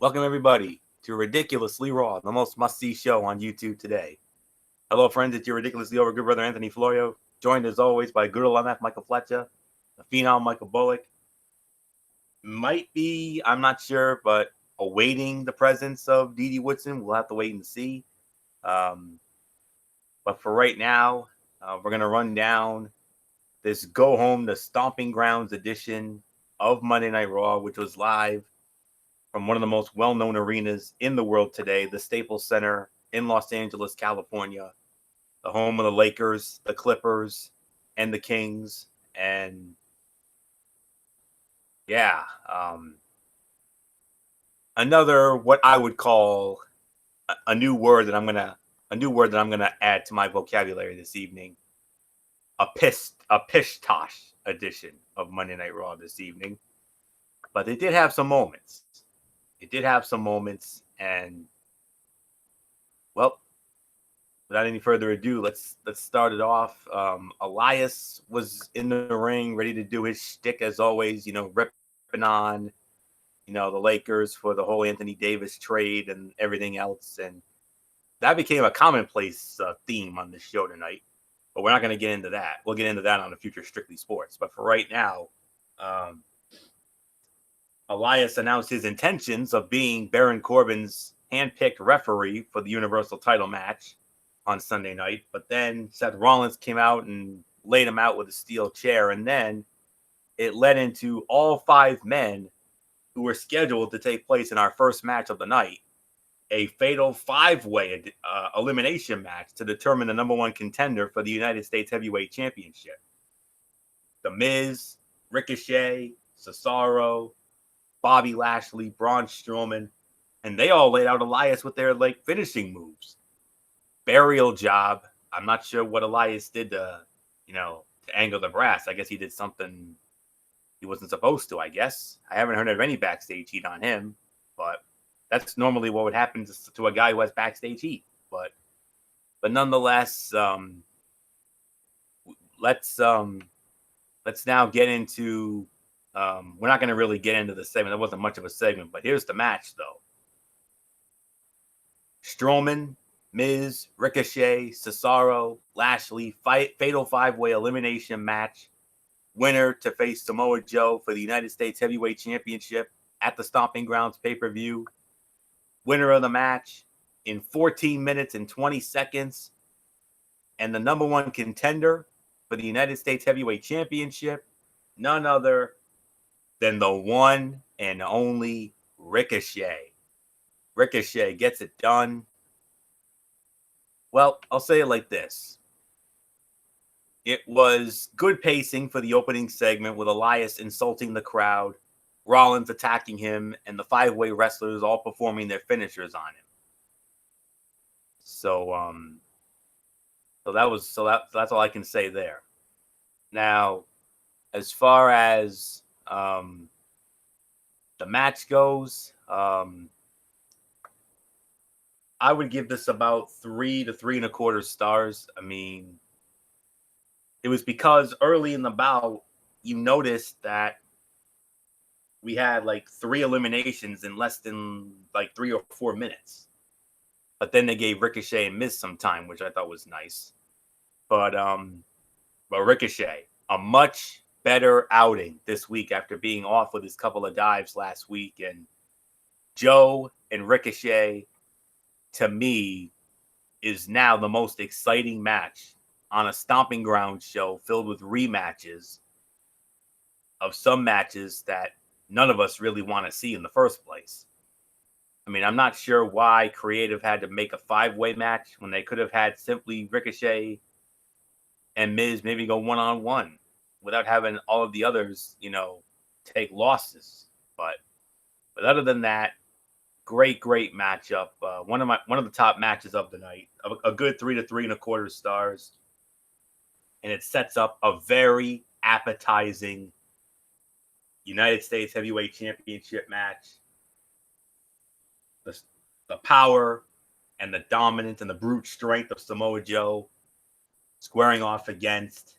Welcome, everybody, to Ridiculously Raw, the most must-see show on YouTube today. Hello, friends. It's your ridiculously over good brother, Anthony Florio, joined as always by good old MF Michael Fletcher, the phenom Michael Bullock. Might be, I'm not sure, but awaiting the presence of Dede Woodson. We'll have to wait and see. But for right now, we're going to run down this Go Home to Stomping Grounds edition of Monday Night Raw, which was live from one of the most well-known arenas in the world today, the Staples Center in Los Angeles, California, the home of the Lakers, the Clippers, and the Kings. And yeah, another what I would call a new word that I'm gonna add to my vocabulary this evening. A pish tosh edition of Monday Night Raw this evening. But they did have some moments. And well, without any further ado, let's start it off. Elias was in the ring, ready to do his shtick as always. Ripping on, the Lakers for the whole Anthony Davis trade and everything else, and that became a commonplace theme on this show tonight. But we're not going to get into that. We'll get into that on a future Strictly Sports. But for right now, Elias announced his intentions of being Baron Corbin's handpicked referee for the Universal title match on Sunday night. But then Seth Rollins came out and laid him out with a steel chair. And then it led into all five men who were scheduled to take place in our first match of the night, a fatal five-way elimination match to determine the number one contender for the United States Heavyweight Championship. The Miz, Ricochet, Cesaro, Bobby Lashley, Braun Strowman, and they all laid out Elias with their finishing moves. Burial job. I'm not sure what Elias did to angle the brass. I guess he did something he wasn't supposed to, I guess. I haven't heard of any backstage heat on him, but that's normally what would happen to a guy who has backstage heat. But nonetheless, let's now get into. We're not going to really get into the segment. That wasn't much of a segment, but here's the match, though. Strowman, Miz, Ricochet, Cesaro, Lashley, fatal five-way elimination match. Winner to face Samoa Joe for the United States Heavyweight Championship at the Stomping Grounds pay-per-view. Winner of the match in 14 minutes and 20 seconds. And the number one contender for the United States Heavyweight Championship, none other than the one and only Ricochet. Ricochet gets it done. Well, I'll say it like this. It was good pacing for the opening segment with Elias insulting the crowd, Rollins attacking him, and the five-way wrestlers all performing their finishers on him. So that's all I can say there. Now, as far as the match goes, I would give this about 3 to 3.25 stars. I mean, it was because early in the bout, you noticed that we had 3 eliminations in less than 3 or 4 minutes. But then they gave Ricochet and Miz some time, which I thought was nice. But Ricochet, a much better outing this week after being off with his couple of dives last week. And Joe and Ricochet, to me, is now the most exciting match on a Stomping Ground show filled with rematches of some matches that none of us really want to see in the first place. I mean, I'm not sure why Creative had to make a five-way match when they could have had simply Ricochet and Miz maybe go one-on-one without having all of the others, take losses. But other than that, great matchup. One of the top matches of the night. A good 3 to 3.25 stars. And it sets up a very appetizing United States Heavyweight Championship match. The power and the dominance and the brute strength of Samoa Joe squaring off against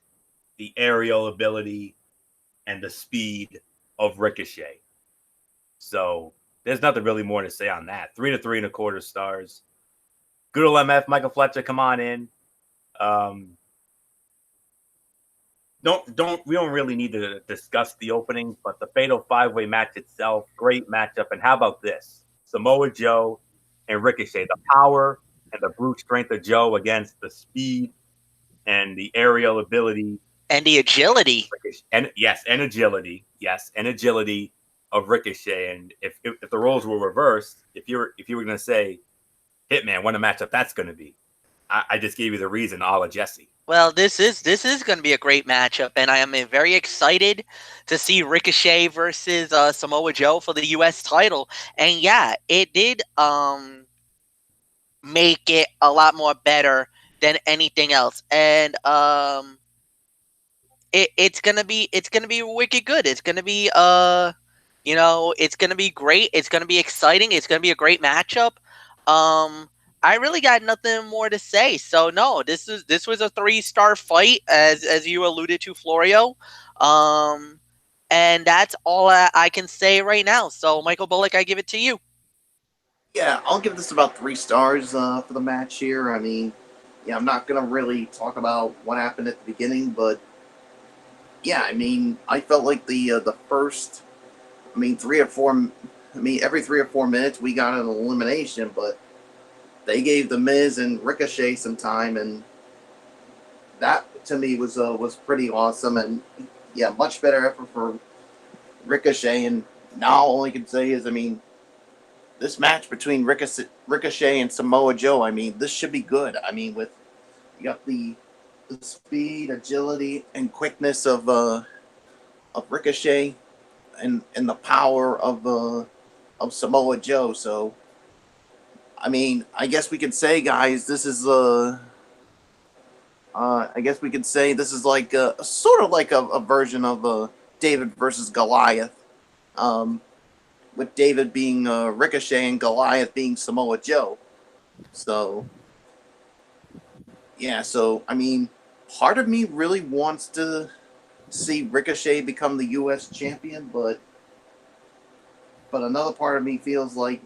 the aerial ability and the speed of Ricochet. So There's nothing really more to say on that. 3 to 3.25 stars. Good old MF, Michael Fletcher, come on in. We don't really need to discuss the opening, but the Fatal 5-Way match itself, great matchup. And how about this? Samoa Joe and Ricochet, the power and the brute strength of Joe against the speed and the aerial ability and the agility. And agility. Yes, and agility of Ricochet. And if the roles were reversed, if you were going to say Hitman, what a matchup that's going to be, I just gave you the reason, a la Jesse. Well, this is going to be a great matchup, and I am very excited to see Ricochet versus Samoa Joe for the U.S. title. And yeah, it did make it a lot more better than anything else. And it's gonna be wicked good. It's gonna be it's gonna be great. It's gonna be exciting. It's gonna be a great matchup. I really got nothing more to say. So no, this was a 3-star fight, as you alluded to, Florio. And that's all I can say right now. So Michael Bullock, I give it to you. Yeah, I'll give this about 3 stars for the match here. I mean, yeah, I'm not gonna really talk about what happened at the beginning, but yeah, I mean, I felt like the first, I mean, 3 or 4, I mean, every 3 or 4 minutes we got an elimination, but they gave the Miz and Ricochet some time, and that to me was pretty awesome. And yeah, much better effort for Ricochet. And now all I can say is, I mean, this match between Ricochet and Samoa Joe, I mean, this should be good. I mean, with you got the speed, agility, and quickness of Ricochet, and the power of Samoa Joe. So, I mean, I guess we could say, guys, this is I guess we could say this is like a sort of like a version of David versus Goliath. With David being Ricochet and Goliath being Samoa Joe. So, yeah, so, I mean, part of me really wants to see Ricochet become the U.S. champion, but another part of me feels like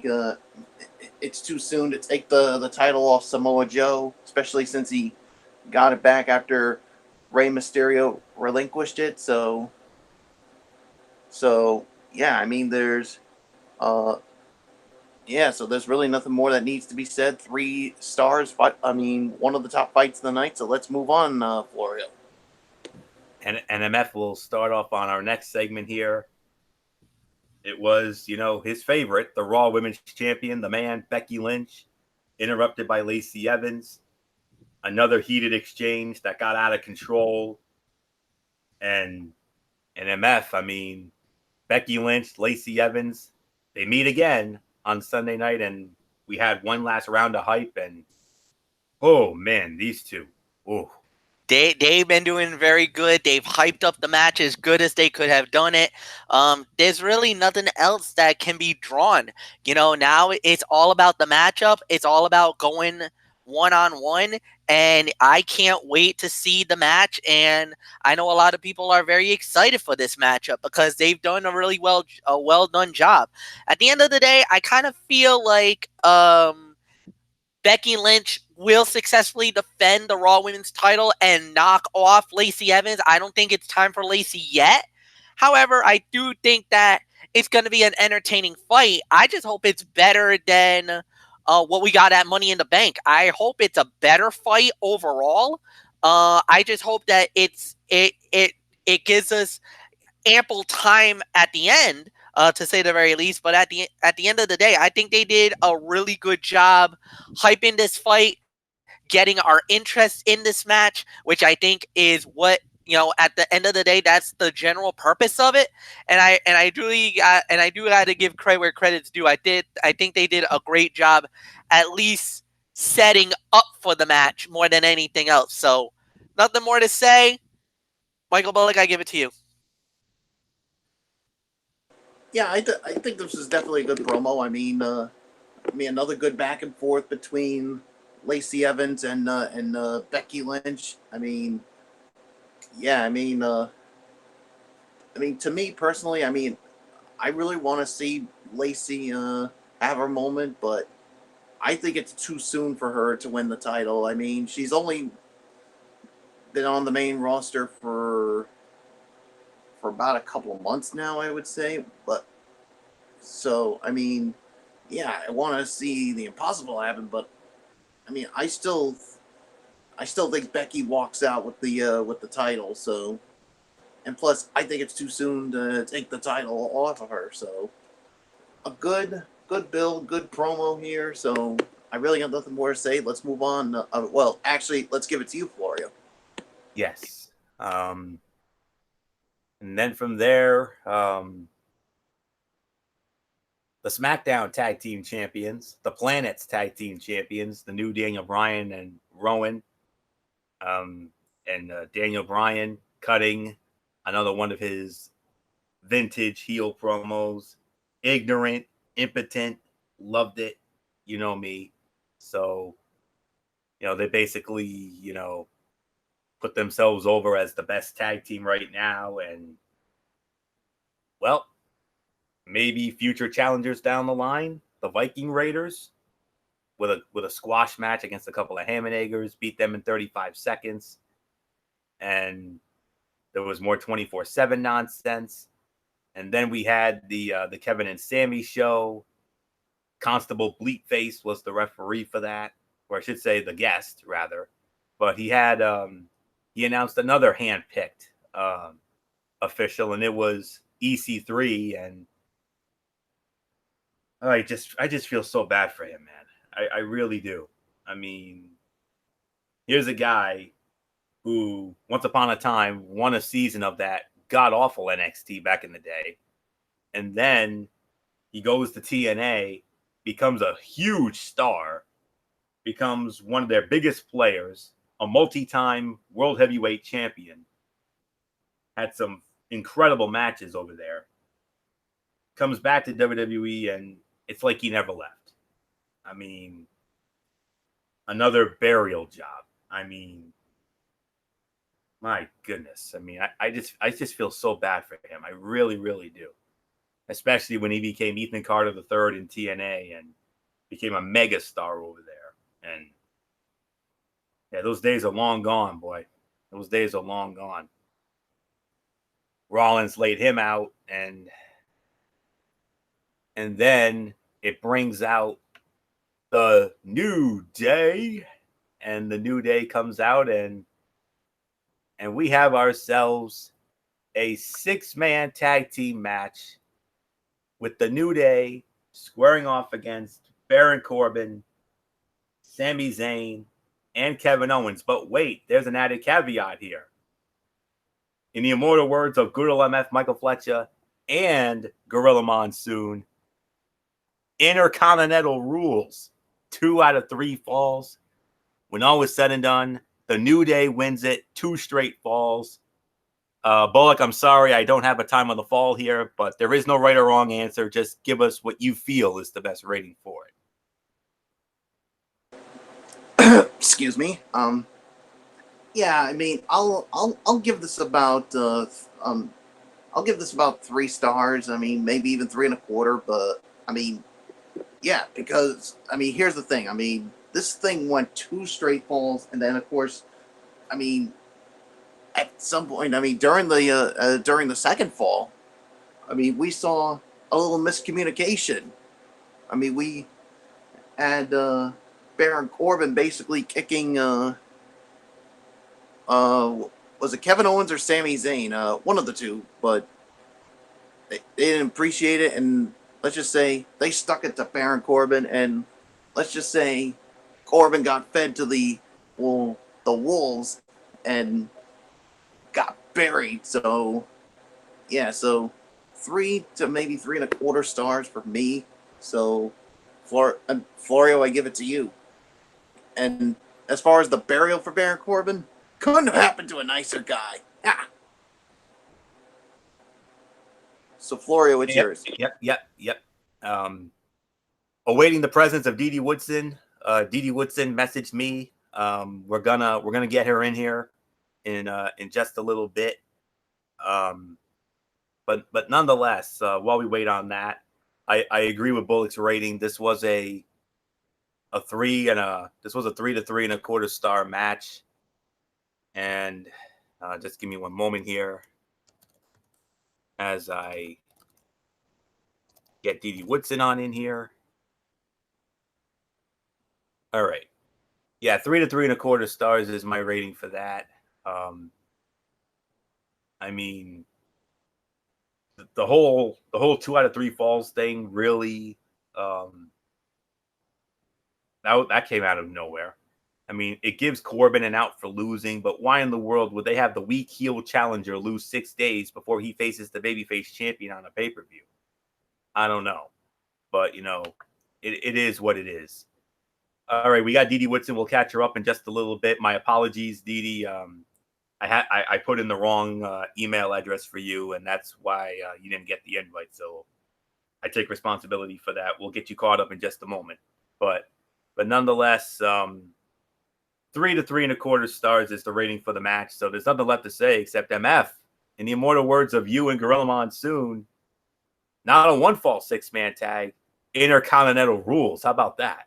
it's too soon to take the title off Samoa Joe, especially since he got it back after Rey Mysterio relinquished it. So yeah, I mean, there's yeah, so there's really nothing more that needs to be said. 3 stars. I mean, one of the top fights of the night. So let's move on, Florio. And MF will start off on our next segment here. It was, his favorite, the Raw Women's Champion, the man, Becky Lynch, interrupted by Lacey Evans. Another heated exchange that got out of control. And MF, I mean, Becky Lynch, Lacey Evans, they meet again on Sunday night, and we had one last round of hype, and oh man, these two. Oh. They've been doing very good. They've hyped up the match as good as they could have done it. There's really nothing else that can be drawn. Now it's all about the matchup. It's all about going one-on-one, and I can't wait to see the match. And I know a lot of people are very excited for this matchup because they've done a really well done job. At the end of the day, I kind of feel like Becky Lynch will successfully defend the Raw Women's title and knock off Lacey Evans. I don't think it's time for Lacey yet. However, I do think that it's going to be an entertaining fight. I just hope it's better than what we got at Money in the Bank. I hope it's a better fight overall. I just hope that it gives us ample time at the end, to say the very least. But at the end of the day, I think they did a really good job hyping this fight, getting our interest in this match, which I think is what, at the end of the day, that's the general purpose of it. And I do got to give credit where credit's due. I think they did a great job, at least setting up for the match more than anything else. So nothing more to say. Michael Bullock, I give it to you. Yeah, I think this is definitely a good promo. I mean, another good back and forth between Lacey Evans and Becky Lynch. I mean, yeah, I mean, to me personally, I mean, I really want to see Lacey have her moment, but I think it's too soon for her to win the title. I mean, she's only been on the main roster for about a couple of months now, I would say. But so, I mean, yeah, I want to see the impossible happen, but I mean, I still think Becky walks out with the title. So, and plus, I think it's too soon to take the title off of her. So, a good build, good promo here. So, I really got nothing more to say. Let's move on. Well, actually, let's give it to you, Florio. Yes. And then from there, the SmackDown Tag Team Champions, the Planet's Tag Team Champions, the new Daniel Bryan and Rowan. And Daniel Bryan cutting another one of his vintage heel promos. Ignorant, impotent, loved it. You know me. So, they basically, put themselves over as the best tag team right now. And, well, maybe future challengers down the line. The Viking Raiders with a squash match against a couple of Hammerneggers, beat them in 35 seconds. And there was more 24/7 nonsense. And then we had the Kevin and Sammy show. Constable Bleepface was the referee for that, or I should say the guest rather. But he had he announced another handpicked official, and it was EC3. And I just feel so bad for him, man. I really do. I mean, here's a guy who once upon a time won a season of that god-awful NXT back in the day. And then he goes to TNA, becomes a huge star, becomes one of their biggest players, a multi-time world heavyweight champion, had some incredible matches over there, comes back to WWE, and it's like he never left. I mean, another burial job. I mean, my goodness. I mean, I just feel so bad for him. I really, really do. Especially when he became Ethan Carter III in TNA and became a mega star over there. And yeah, those days are long gone, boy. Those days are long gone. Rollins laid him out, and then it brings out the New Day, and the New Day comes out, and we have ourselves a 6-man tag team match with the New Day squaring off against Baron Corbin, Sami Zayn, and Kevin Owens. But wait, there's an added caveat here. In the immortal words of Good Old MF Michael Fletcher and Gorilla Monsoon, Intercontinental rules. 2 out of 3 falls. When all is said and done, the New Day wins it. 2 straight falls. Bullock, I'm sorry, I don't have a time on the fall here, but there is no right or wrong answer. Just give us what you feel is the best rating for it. Excuse me. Yeah, I mean, I'll give this about I'll give this about 3 stars. I mean, maybe even 3 1/4. But I mean, yeah, because I mean, here's the thing. I mean, this thing went 2 straight falls, and then of course, I mean, at some point, I mean, during the second fall, I mean, we saw a little miscommunication. I mean, we had Baron Corbin basically kicking was it Kevin Owens or Sami Zayn? One of the two, but they didn't appreciate it, and let's just say they stuck it to Baron Corbin, and let's just say Corbin got fed to the wolves and got buried. So yeah, so 3 to maybe 3 1/4 stars for me. So Florio, I give it to you. And as far as the burial for Baron Corbin, couldn't have happened to a nicer guy. Ah. So Florio, it's yours. Yep. Awaiting the presence of Didi Woodson. Didi Woodson messaged me. We're gonna get her in here in just a little bit. but nonetheless, while we wait on that, I agree with Bullock's rating. This was a 3 to 3.25 star match. And just give me one moment here as I get Didi Woodson on in here. All right. Yeah, 3 to 3.25 stars is my rating for that. I mean, the whole 2 out of 3 falls thing really that came out of nowhere. I mean, it gives Corbin an out for losing, but why in the world would they have the weak heel challenger lose 6 days before he faces the babyface champion on a pay-per-view? I don't know. But, it is what it is. All right, we got Didi Woodson. We'll catch her up in just a little bit. My apologies, Didi. I put in the wrong email address for you, and that's why you didn't get the invite. So I take responsibility for that. We'll get you caught up in just a moment. But nonetheless, 3 to 3.25 stars is the rating for the match. So there's nothing left to say except MF. In the immortal words of you and Gorilla Monsoon, not a 1-fall 6-man tag, Intercontinental rules. How about that?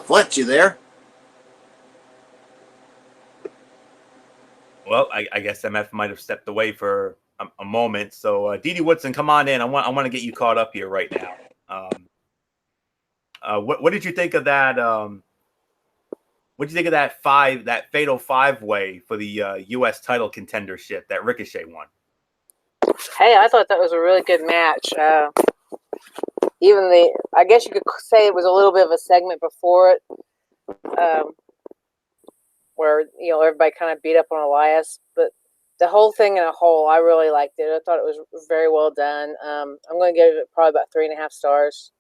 Fletch, you there? Well, I guess MF might have stepped away for a moment. So, Didi Woodson, come on in. I want to get you caught up here right now. What did you think of that? What did you think of that fatal 5-way for the U.S. title contendership that Ricochet won? Hey, I thought that was a really good match. I guess you could say it was a little bit of a segment before it, where everybody kind of beat up on Elias, but the whole thing in a whole, I really liked it. I thought it was very well done. I'm going to give it probably about 3.5 stars.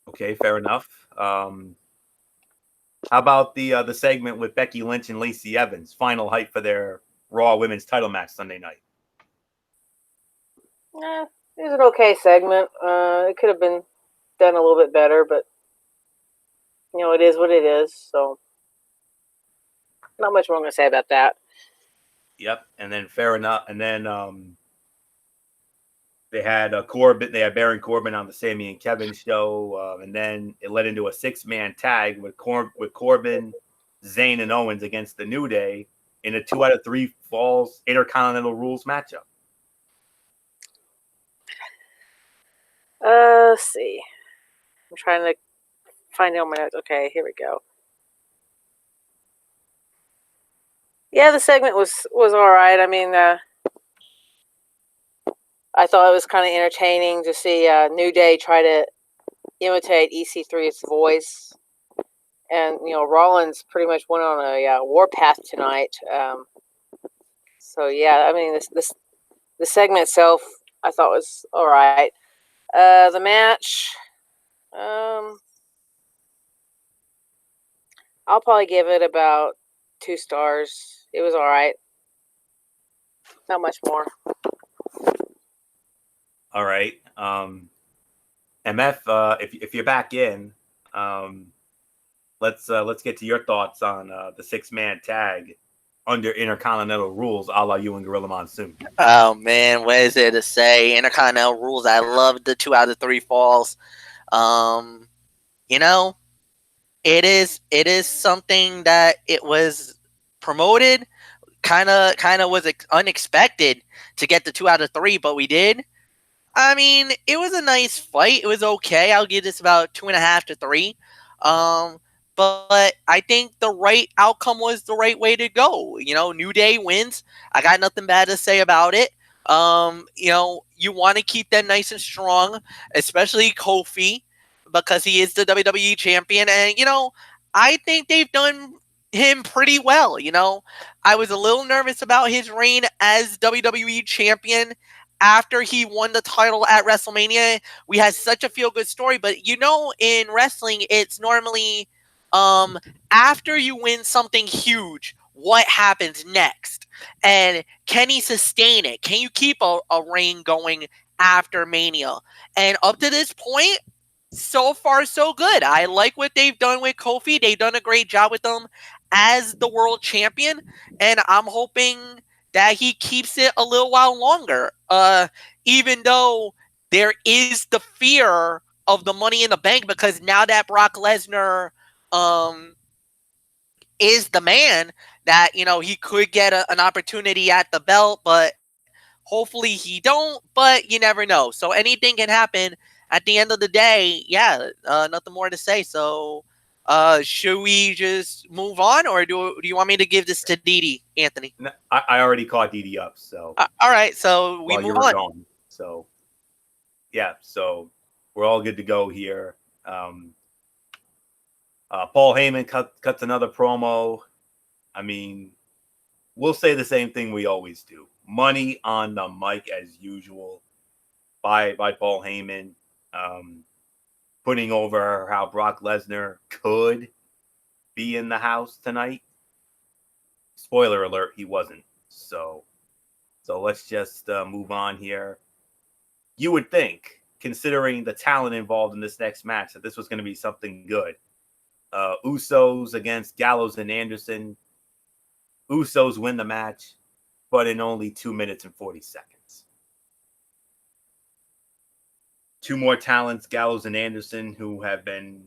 Okay, fair enough. How about the segment with Becky Lynch and Lacey Evans? Final hype for their Raw Women's Title match Sunday night. It was an okay segment. It could have been done a little bit better, but it is what it is. So, not much more I'm going to say about that. Yep, and then fair enough. And then they had Corbin. They had Baron Corbin on the Sami and Kevin show, and then it led into a 6-man tag with Corbin, Zayn, and Owens against the New Day in a 2 out of 3 falls Intercontinental rules matchup. Let's see. I'm trying to find out my notes. Okay, here we go. Yeah, the segment was all right. I mean, I thought it was kind of entertaining to see New Day try to imitate EC3's voice, and Rollins pretty much went on a warpath tonight. So yeah, I mean the segment itself I thought was all right. The match, I'll probably give it about 2 stars. It was all right. Not much more. All right. MF, if you're back in, let's get to your thoughts on the 6-man tag under Intercontinental rules, a la you and Gorilla Monsoon. Oh man, what is there to say? Intercontinental rules. I love the 2 out of 3 falls. It is something that it was promoted. Kind of was unexpected to get the 2 out of 3, but we did. I mean, it was a nice fight. It was okay. I'll give this about 2.5 to 3. But I think the right outcome was the right way to go. New Day wins. I got nothing bad to say about it. You want to keep them nice and strong, especially Kofi, because he is the WWE champion. And, I think they've done him pretty well. I was a little nervous about his reign as WWE champion after he won the title at WrestleMania. We had such a feel-good story, but in wrestling, it's normally after you win something huge, what happens next? And can he sustain it? Can you keep a reign going after Mania? And up to this point, so far so good. I like what they've done with Kofi. They've done a great job with him as the world champion, and I'm hoping that he keeps it a little while longer. Even though there is the fear of the Money in the Bank, because now that Brock Lesnar is the man, that he could get an opportunity at the belt, but hopefully he don't. But you never know. So anything can happen. At the end of the day, yeah, nothing more to say. So, should we just move on, or do you want me to give this to Didi, Anthony? No, I already caught Didi up, so All right, so we while you move were on. gone. So yeah, so we're all good to go here. Paul Heyman cuts another promo. I mean, we'll say the same thing we always do. Money on the mic as usual by Paul Heyman. Putting over how Brock Lesnar could be in the house tonight. Spoiler alert, he wasn't. So let's just move on here. You would think, considering the talent involved in this next match, that this was going to be something good. Usos against Gallows and Anderson. Usos win the match, but in only 2 minutes and 40 seconds. Two more talents, Gallows and Anderson, who have been,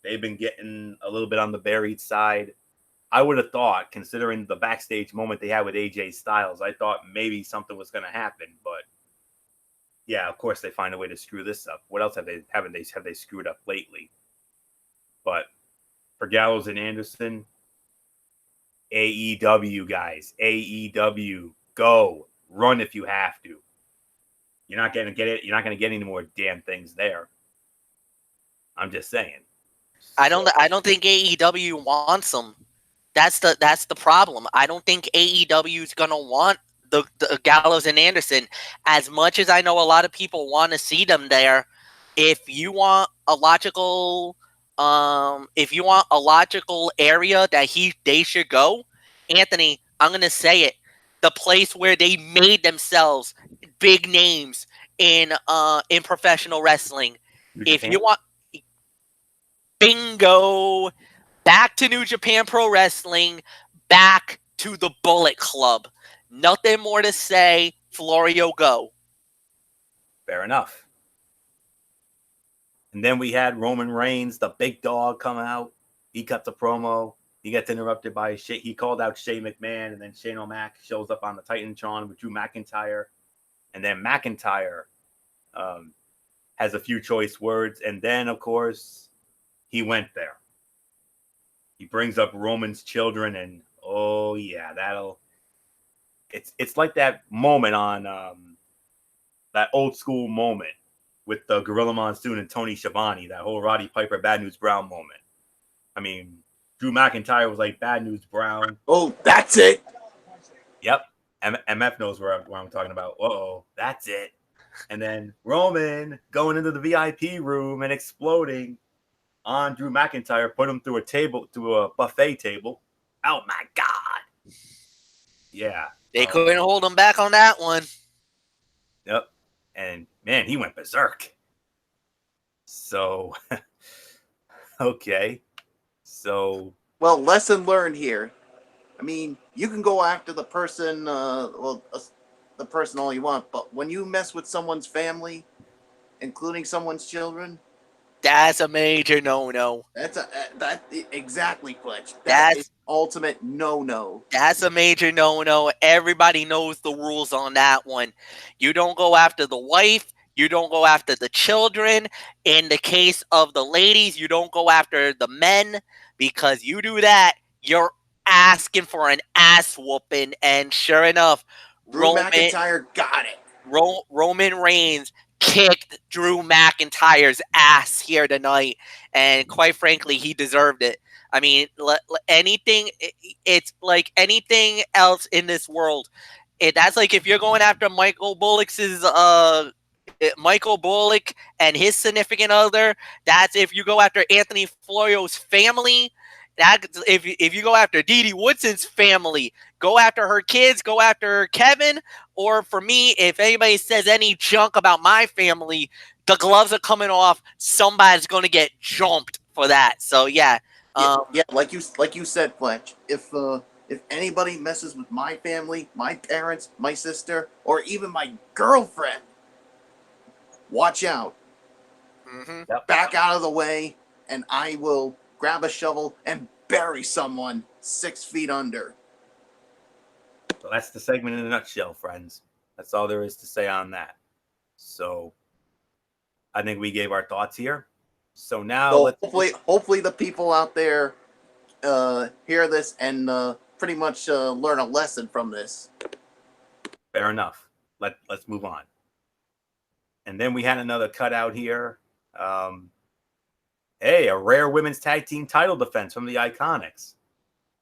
they've been getting a little bit on the buried side. I would have thought, considering the backstage moment they had with AJ Styles, I thought maybe something was going to happen. But yeah, of course they find a way to screw this up. What else have they screwed up lately? But for Gallows and Anderson, AEW guys, AEW, go run if you have to. You're not going to get it. You're not going to get any more damn things there. I'm just saying. I don't think AEW wants them. That's the problem. I don't think AEW is gonna want the Gallows and Anderson as much as I know a lot of people want to see them there. If you want a logical area that they should go, Anthony, I'm gonna say it. The place where they made themselves big names in professional wrestling. If you want, bingo, back to New Japan Pro Wrestling, back to the Bullet Club. Nothing more to say. Florio, go. Fair enough. And then we had Roman Reigns, the big dog, come out. He cuts a promo. He gets interrupted by he called out Shane McMahon, and then Shane O'Mac shows up on the Titantron with Drew McIntyre. And then McIntyre has a few choice words. And then, of course, he went there. He brings up Roman's children, and oh yeah, it's like that moment on that old school moment with the Gorilla Monsoon and Tony Schiavone, that whole Roddy Piper Bad News Brown moment. I mean, Drew McIntyre was like Bad News Brown. Oh, that's it. Yep. MF knows where I'm talking about. That's it. And then Roman going into the VIP room and exploding on Drew McIntyre, put him through a buffet table. Oh my God. Yeah. They couldn't hold him back on that one. Yep. And man, he went berserk. So, okay. So. Well, lesson learned here. I mean, you can go after the person, the person all you want, but when you mess with someone's family, including someone's children, that's a major no-no. That exactly, Fletch. That's ultimate no-no. That's a major no-no. Everybody knows the rules on that one. You don't go after the wife. You don't go after the children. In the case of the ladies, you don't go after the men, because you do that, you're asking for an ass whooping. And sure enough, Drew McIntyre got it. Roman Reigns kicked Drew McIntyre's ass here tonight, and quite frankly, he deserved it. I mean, it's like anything else in this world. That's like if you're going after Michael Bullock and his significant other. That's if you go after Anthony Florio's family. That if you go after Didi Woodson's family, go after her kids, go after Kevin. Or for me, if anybody says any junk about my family, the gloves are coming off. Somebody's going to get jumped for that. So, yeah. Yeah, like you said, Fletch. If anybody messes with my family, my parents, my sister, or even my girlfriend, watch out. Back out of the way, and I will grab a shovel and bury someone 6 feet under. So that's the segment in a nutshell, friends. That's all there is to say on that. So I think we gave our thoughts here. So now hopefully the people out there hear this and pretty much learn a lesson from this. Fair enough. Let's move on. And then we had another cutout here. Hey, a rare women's tag team title defense from the Iconics.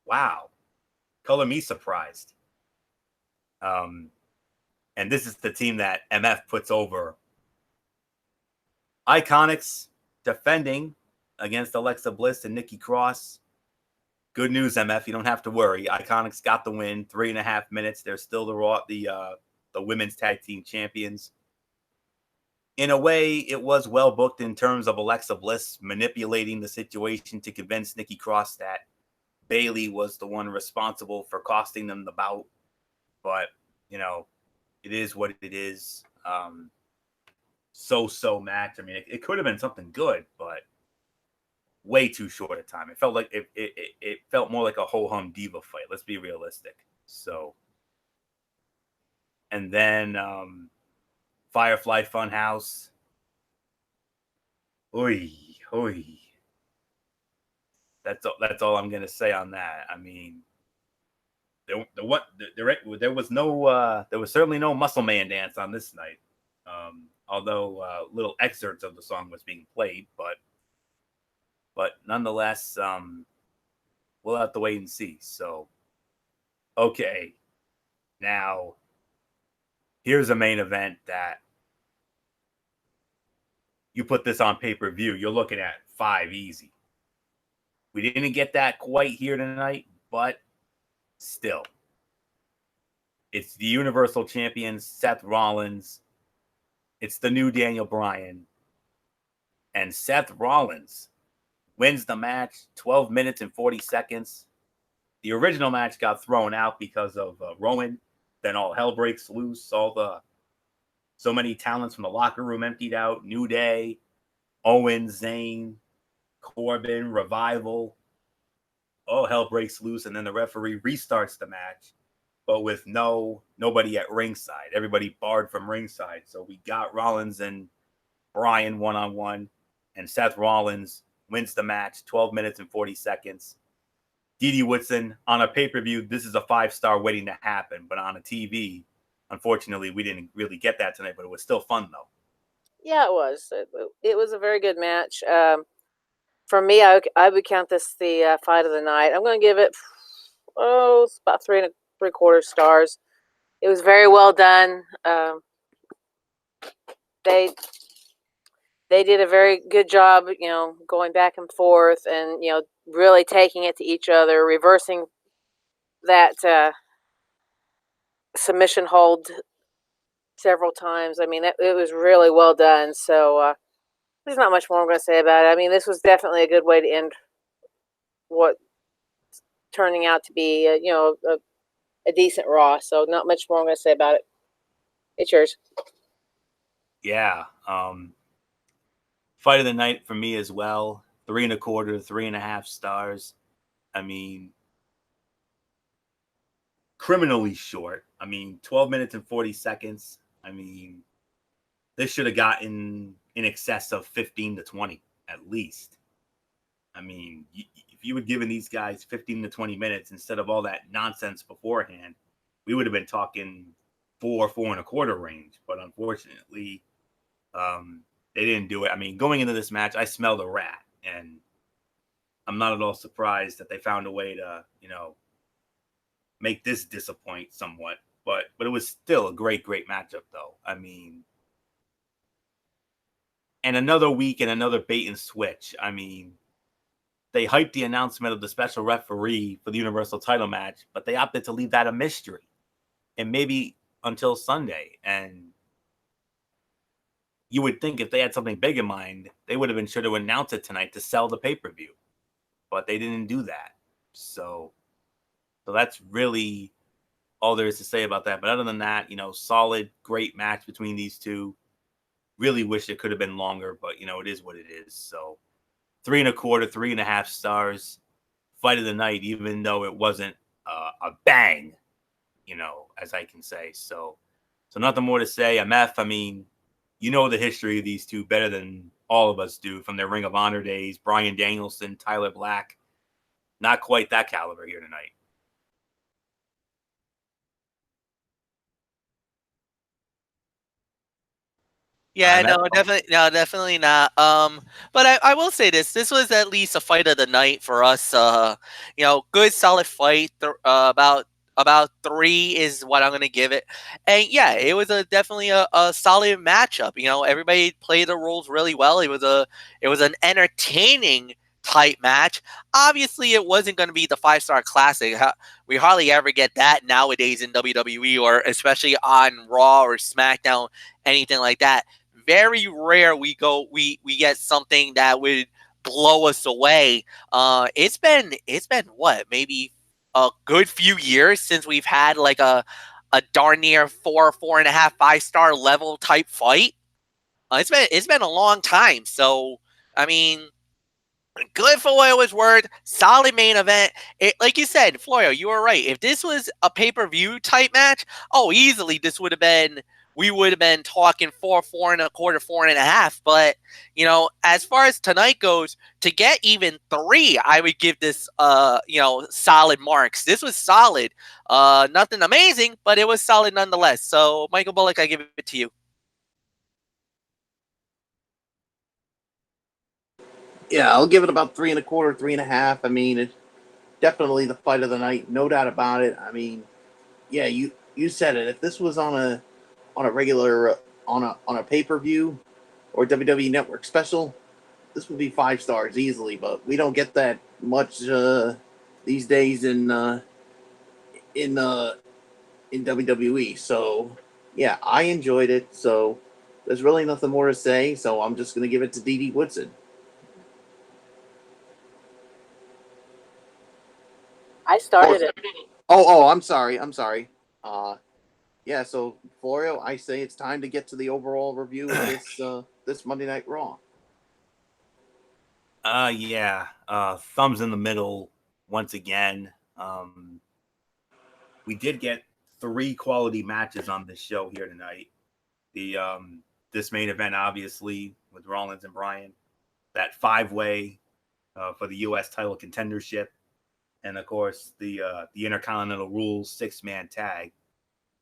Wow. Color me surprised. And this is the team that MF puts over. Iconics defending against Alexa Bliss and Nikki Cross. Good news, MF. You don't have to worry. Iconics got the win. 3.5 minutes. They're still the women's tag team champions. In a way, it was well booked in terms of Alexa Bliss manipulating the situation to convince Nikki Cross that Bayley was the one responsible for costing them the bout. But, it is what it is. So match. I mean, it could have been something good, but way too short a time. It felt like it felt more like a ho-hum diva fight. Let's be realistic. So, and then Firefly Funhouse. Oy. That's all I'm gonna say on that. I mean, there was certainly no Muscle Man dance on this night. Although little excerpts of the song was being played, but nonetheless, we'll have to wait and see. So, okay, now here's a main event that you put this on pay-per-view, you're looking at 5 easy. We didn't get that quite here tonight, but still. It's the Universal Champion, Seth Rollins. It's the new Daniel Bryan. And Seth Rollins wins the match, 12 minutes and 40 seconds. The original match got thrown out because of Rowan. Then all hell breaks loose. So many talents from the locker room emptied out. New Day, Owens, Zayn, Corbin, Revival. All hell breaks loose, and then the referee restarts the match, but with nobody at ringside. Everybody barred from ringside. So we got Rollins and Bryan one-on-one, and Seth Rollins wins the match, 12 minutes and 40 seconds. Didi Woodson, on a pay-per-view, this is a 5-star waiting to happen, but on a TV, unfortunately, we didn't really get that tonight, but it was still fun, though. Yeah, it was. It was a very good match. For me, I would count this the fight of the night. I'm going to give it, it's about 3.75 stars. It was very well done. They did a very good job, going back and forth and, really taking it to each other, reversing that submission hold several times. I mean, it was really well done. So there's not much more I'm going to say about it. I mean, this was definitely a good way to end what turning out to be, a decent Raw. So not much more I'm going to say about it. It's yours. Yeah. Fight of the night for me as well. 3.25, 3.5 stars. I mean, criminally short. I mean, 12 minutes and 40 seconds. I mean, this should have gotten in excess of 15 to 20 at least. I mean, if you had given these guys 15 to 20 minutes instead of all that nonsense beforehand, we would have been talking 4.25 range. But unfortunately, they didn't do it. I mean, going into this match, I smelled a rat, and I'm not at all surprised that they found a way to, make this disappoint somewhat. But it was still a great matchup, though. I mean, and another week and another bait and switch. I mean, they hyped the announcement of the special referee for the Universal title match, but they opted to leave that a mystery. And maybe until Sunday. And, you would think if they had something big in mind, they would have been sure to announce it tonight to sell the pay-per-view. But they didn't do that. So that's really all there is to say about that. But other than that, solid, great match between these two. Really wish it could have been longer, but it is what it is. So 3.25, 3.5 stars. Fight of the night, even though it wasn't a bang, as I can say. So nothing more to say. MF, I mean, the history of these two better than all of us do from their Ring of Honor days. Bryan Danielson, Tyler Black. Not quite that caliber here tonight. Yeah, no, definitely not. But I will say this: this was at least a fight of the night for us. Good solid fight. About 3 is what I'm gonna give it. And yeah, it was definitely a solid matchup. Everybody played the roles really well. It was an entertaining type match. Obviously, it wasn't going to be the 5-star classic. We hardly ever get that nowadays in WWE, or especially on Raw or SmackDown, anything like that. Very rare we get something that would blow us away. It's been what, maybe a good few years since we've had like a darn near 4.5, 5-star level type fight. It's been a long time. So I mean, good for what it was worth. Solid main event. Like you said, Florio, you were right. If this was a pay-per-view type match, easily we would have been talking 4.25, 4.5. But, as far as tonight goes, to get even 3, I would give this, solid marks. This was solid. Nothing amazing, but it was solid nonetheless. So, Michael Bullock, I give it to you. Yeah, I'll give it about 3.25, 3.5. I mean, it's definitely the fight of the night, no doubt about it. I mean, yeah, you said it. If this was on a regular on a pay-per-view or WWE Network special, this would be 5 stars easily. But we don't get that much these days in WWE. So yeah, I enjoyed it. So there's really nothing more to say. So I'm just gonna give it to D.D. Woodson. I started it. Oh, I'm sorry. Yeah, so Florio, I say it's time to get to the overall review of this Monday Night Raw. Yeah. Thumbs in the middle once again. We did get 3 quality matches on this show here tonight. This main event, obviously, with Rollins and Bryan, that 5-way for the U.S. title contendership, and of course the Intercontinental Rules 6-man tag.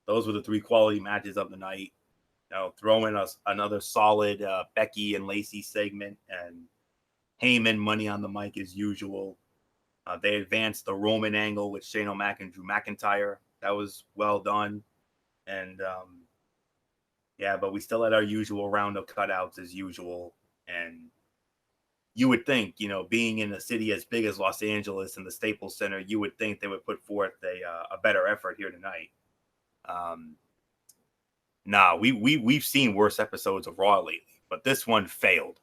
Those were the 3 quality matches of the night. Throw in another solid Becky and Lacey segment, and Heyman money on the mic as usual. They advanced the Roman angle with Shane O'Mac and Drew McIntyre. That was well done. And yeah, but we still had our usual round of cutouts as usual. And you would think, being in a city as big as Los Angeles and the Staples Center, you would think they would put forth a better effort here tonight. We've seen worse episodes of Raw lately, but this one failed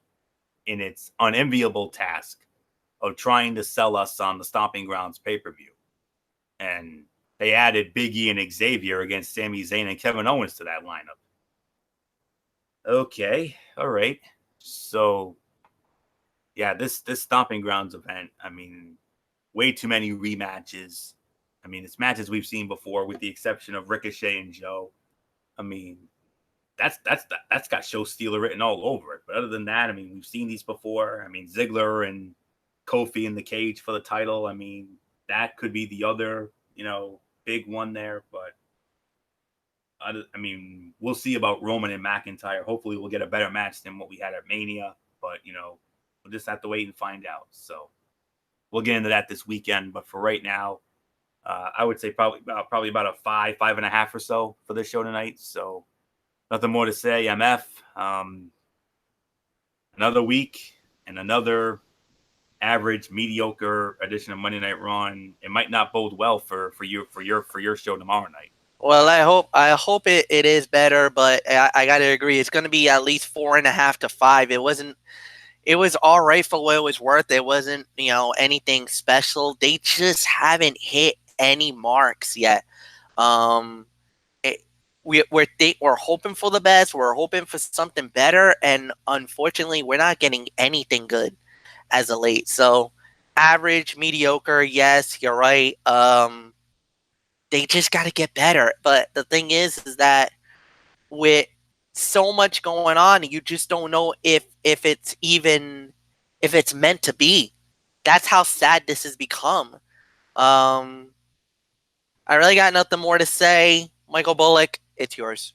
in its unenviable task of trying to sell us on the Stomping Grounds pay-per-view. And they added Big E and Xavier against Sami Zayn and Kevin Owens to that lineup. Okay, all right. So yeah, this Stomping Grounds event, I mean, way too many rematches. I mean, it's matches we've seen before, with the exception of Ricochet and Joe. I mean, that's got show stealer written all over it. But other than that, I mean, we've seen these before. I mean, Ziggler and Kofi in the cage for the title. I mean, that could be the other, big one there. But I mean, we'll see about Roman and McIntyre. Hopefully we'll get a better match than what we had at Mania. But, we'll just have to wait and find out. So we'll get into that this weekend. But for right now, I would say probably about a 5.5 or so for this show tonight. So nothing more to say. MF, another week and another average, mediocre edition of Monday Night Raw. And it might not bode well for your show tomorrow night. Well, I hope it is better, but I gotta agree, it's gonna be at least 4.5 to 5. It was all right for what it was worth. It wasn't, anything special. They just haven't hit any marks yet. Um, it, we're hoping for the best. We're hoping for something better, and unfortunately, we're not getting anything good as of late. So, average, mediocre. Yes, you're right. They just got to get better. But the thing is that with so much going on, you just don't know if it's meant to be. That's how sad this has become. Um, I really got nothing more to say. Michael Bullock, it's yours.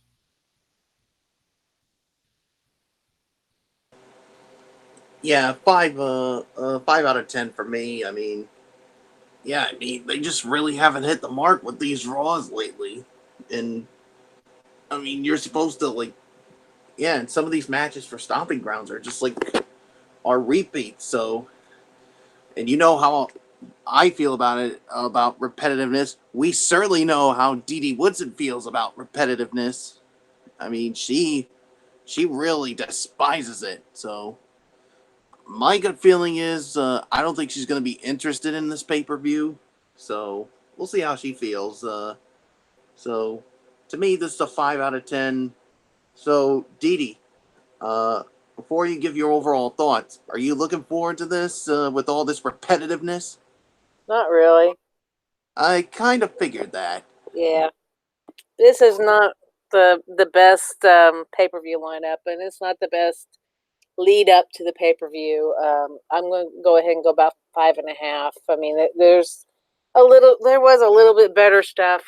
Yeah, 5 out of 10 for me. I mean, yeah, I mean they just really haven't hit the mark with these Raws lately, and I mean you're supposed to like, yeah, and some of these matches for Stomping Grounds are just like are repeats. So, and you know how I feel about it about repetitiveness. We certainly know how Dee Dee Woodson feels about repetitiveness. I mean, she really despises it. So my gut feeling is I don't think she's going to be interested in this pay per view. So we'll see how she feels. So to me, this is a 5 out of 10. So Dee Dee, before you give your overall thoughts, are you looking forward to this with all this repetitiveness? Not really. I kind of figured that. Yeah, this is not the best pay per view lineup, and it's not the best lead up to the pay per view. I'm going to go ahead and go about 5.5. I mean, there was a little bit better stuff.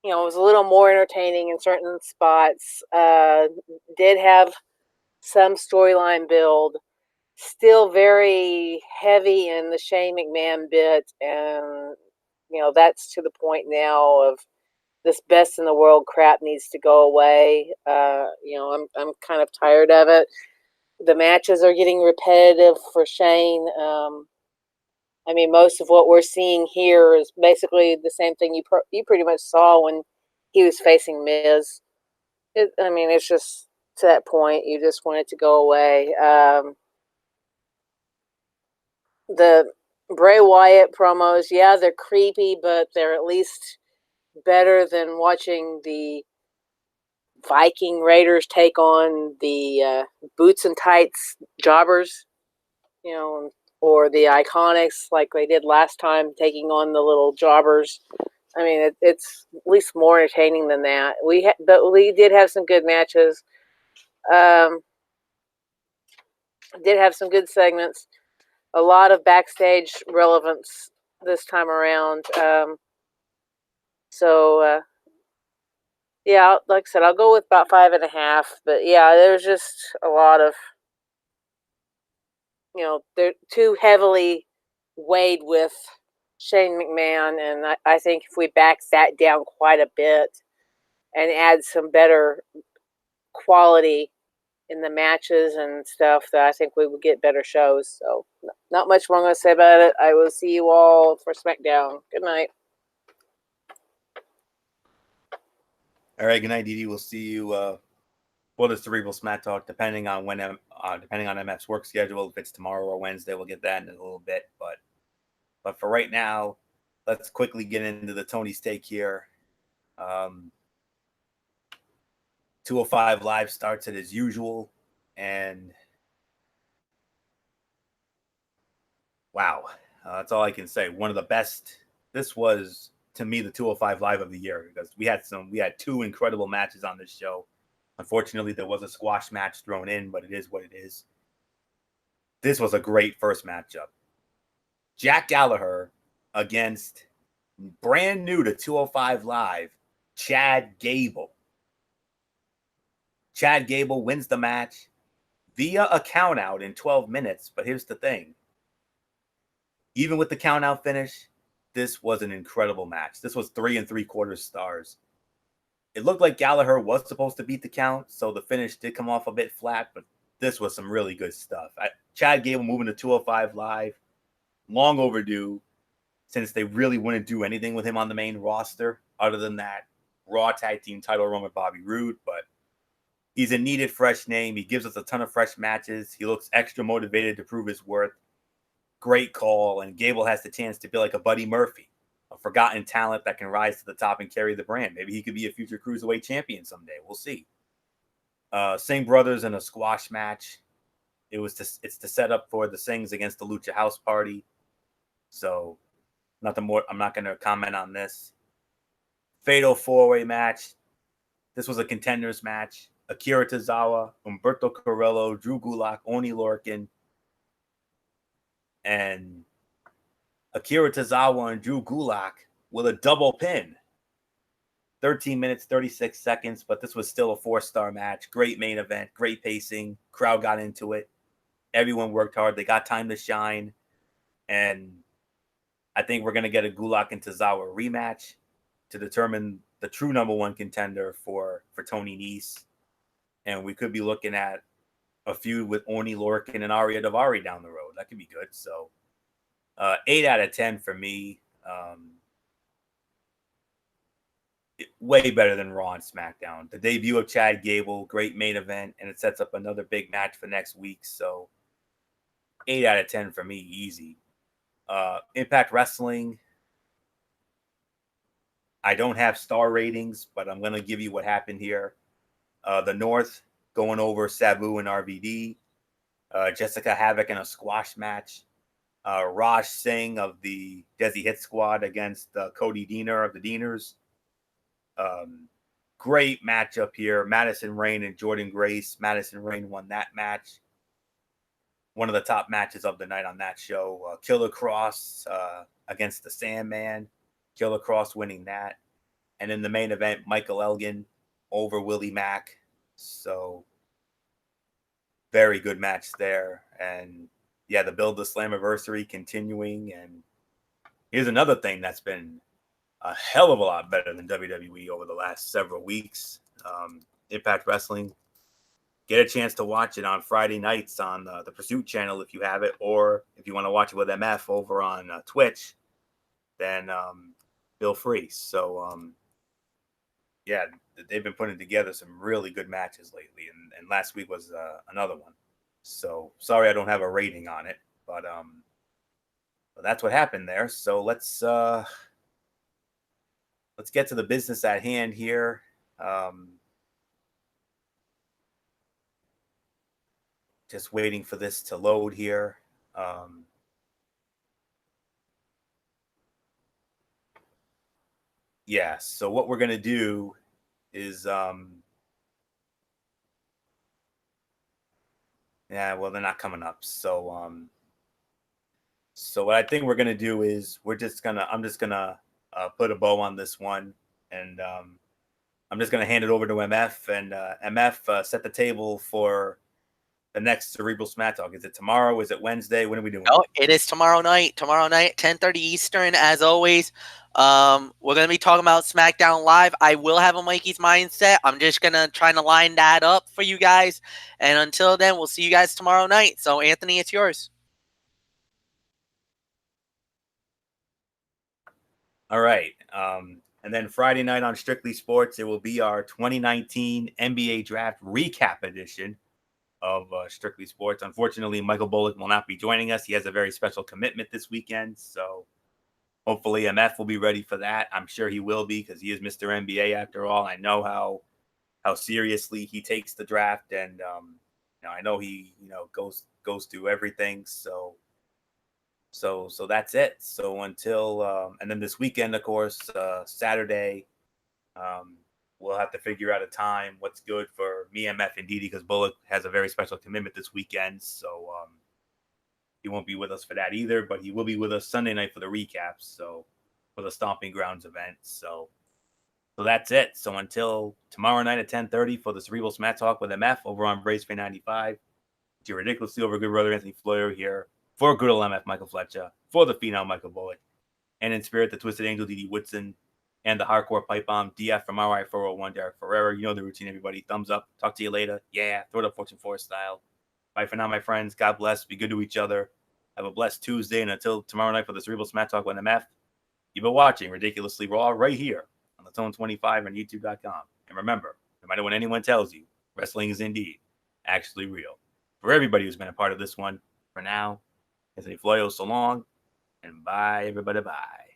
You know, it was a little more entertaining in certain spots. Did have some storyline build. Still very heavy in the Shane McMahon bit, and that's to the point now of this best in the world crap needs to go away. I'm kind of tired of it. The matches are getting repetitive for Shane. I mean, most of what we're seeing here is basically the same thing you pretty much saw when he was facing Miz. I mean, it's just to that point. You just want it to go away. The Bray Wyatt promos, yeah, they're creepy, but they're at least better than watching the Viking Raiders take on the boots and tights jobbers, or the Iconics like they did last time, taking on the little jobbers. I mean, it's at least more entertaining than that. But we did have some good matches. Um, did have some good segments. A lot of backstage relevance this time around. So yeah, like I said, I'll go with about 5.5. But yeah, there's just a lot of, they're too heavily weighed with Shane McMahon, and I think if we back that down quite a bit and add some better quality in the matches and stuff, that I think we would get better shows. So not much more I'm going to say about it. I will see you all for SmackDown. Good night. All right, good night, Dee Dee. We'll see you for the Cerebral Smack Talk, depending on depending on MF's work schedule. If it's tomorrow or Wednesday, we'll get that in a little bit. But for right now, let's quickly get into the Tony's Take here. 205 Live starts it as usual, and wow, that's all I can say. One of the best. This was, to me, the 205 Live of the year, because we had two incredible matches on this show. Unfortunately, there was a squash match thrown in, but it is what it is. This was a great first matchup. Jack Gallagher against brand new to 205 Live, Chad Gable. Chad Gable wins the match via a countout in 12 minutes. But here's the thing. Even with the countout finish, this was an incredible match. This was 3 3/4 stars. It looked like Gallagher was supposed to beat the count, so the finish did come off a bit flat, but this was some really good stuff. Chad Gable moving to 205 Live, long overdue, since they really wouldn't do anything with him on the main roster other than that Raw Tag Team title run with Bobby Roode, but he's a needed fresh name. He gives us a ton of fresh matches. He looks extra motivated to prove his worth. Great call, and Gable has the chance to be like a Buddy Murphy, a forgotten talent that can rise to the top and carry the brand. Maybe he could be a future Cruiserweight champion someday. We'll see. Singh brothers in a squash match. It's the setup for the Singhs against the Lucha House Party. So nothing more. I'm not going to comment on this. Fatal 4-way match. This was a contenders match. Akira Tozawa, Humberto Carrillo, Drew Gulak, Oni Lorcan, and Akira Tozawa and Drew Gulak with a double pin. 13 minutes, 36 seconds, but this was still a 4-star match. Great main event, great pacing. Crowd got into it. Everyone worked hard. They got time to shine. And I think we're going to get a Gulak and Tozawa rematch to determine the true number one contender for Tony Nese. And we could be looking at a feud with Oni Lorcan and Aria Daivari down the road. That could be good. So 8 out of 10 for me. Way better than Raw and SmackDown. The debut of Chad Gable, great main event, and it sets up another big match for next week. So 8 out of 10 for me, easy. Impact Wrestling. I don't have star ratings, but I'm going to give you what happened here. The North going over Sabu and RVD. Jessica Havoc in a squash match. Raj Singh of the Desi Hit Squad against Cody Deaner of the Deaners. Great matchup here. Madison Rayne and Jordan Grace. Madison Rayne won that match. One of the top matches of the night on that show. Killer Cross against the Sandman. Killer Cross winning that. And in the main event, Michael Elgin over Willie Mack. So very good match there. And yeah, the Build the Slammiversary continuing. And here's another thing that's been a hell of a lot better than WWE over the last several weeks. Impact Wrestling. Get a chance to watch it on Friday nights on the Pursuit channel if you have it, or if you want to watch it with MF over on Twitch, then feel free. So, yeah, they've been putting together some really good matches lately, and last week was another one. So, sorry I don't have a rating on it, but that's what happened there. So let's get to the business at hand here. Just waiting for this to load here. Yeah, so what we're going to do is, yeah, well, they're not coming up. So, so what I think we're going to do is I'm just going to put a bow on this one, and I'm just going to hand it over to MF, and MF set the table for the next Cerebral Smack Talk. Is it tomorrow? Is it Wednesday? When are we doing? Oh, it is tomorrow night. Tomorrow night, 10:30 Eastern, as always. We're going to be talking about SmackDown Live. I will have a Mikey's Mindset. I'm just going to try to line that up for you guys. And until then, we'll see you guys tomorrow night. So, Anthony, it's yours. All right. And then Friday night on Strictly Sports, it will be our 2019 NBA Draft Recap Edition of Strictly Sports. Unfortunately, Michael Bullock will not be joining us. He has a very special commitment this weekend, so hopefully MF will be ready for that. I'm sure he will be, because he is Mr. NBA after all. I know how seriously he takes the draft, and I know he goes through everything. So that's it. So until and then this weekend, of course, Saturday. We'll have to figure out a time what's good for me, MF, and Didi, because Bullock has a very special commitment this weekend. So he won't be with us for that either, but he will be with us Sunday night for the recaps. So for the Stomping Grounds event. So that's it. So until tomorrow night at 10:30 for the Cerebral Smack Talk with MF over on Braves Fan 95. It's your ridiculously over good brother Anthony Floyer here for good old MF Michael Fletcher, for the phenom Michael Bullock, and in spirit the Twisted Angel Didi Woodson, and the Hardcore Pipe Bomb DF from RI401 Derek Ferreira. You know the routine, everybody. Thumbs up. Talk to you later. Yeah, throw it up Fortune 4 style. Bye for now, my friends. God bless. Be good to each other. Have a blessed Tuesday, and until tomorrow night for the Cerebral Smack Talk with MF, you've been watching Ridiculously Raw right here on the Zone25 on YouTube.com. And remember, no matter what anyone tells you, wrestling is indeed actually real. For everybody who's been a part of this one, for now, I say Floyo so long, and bye, everybody, bye.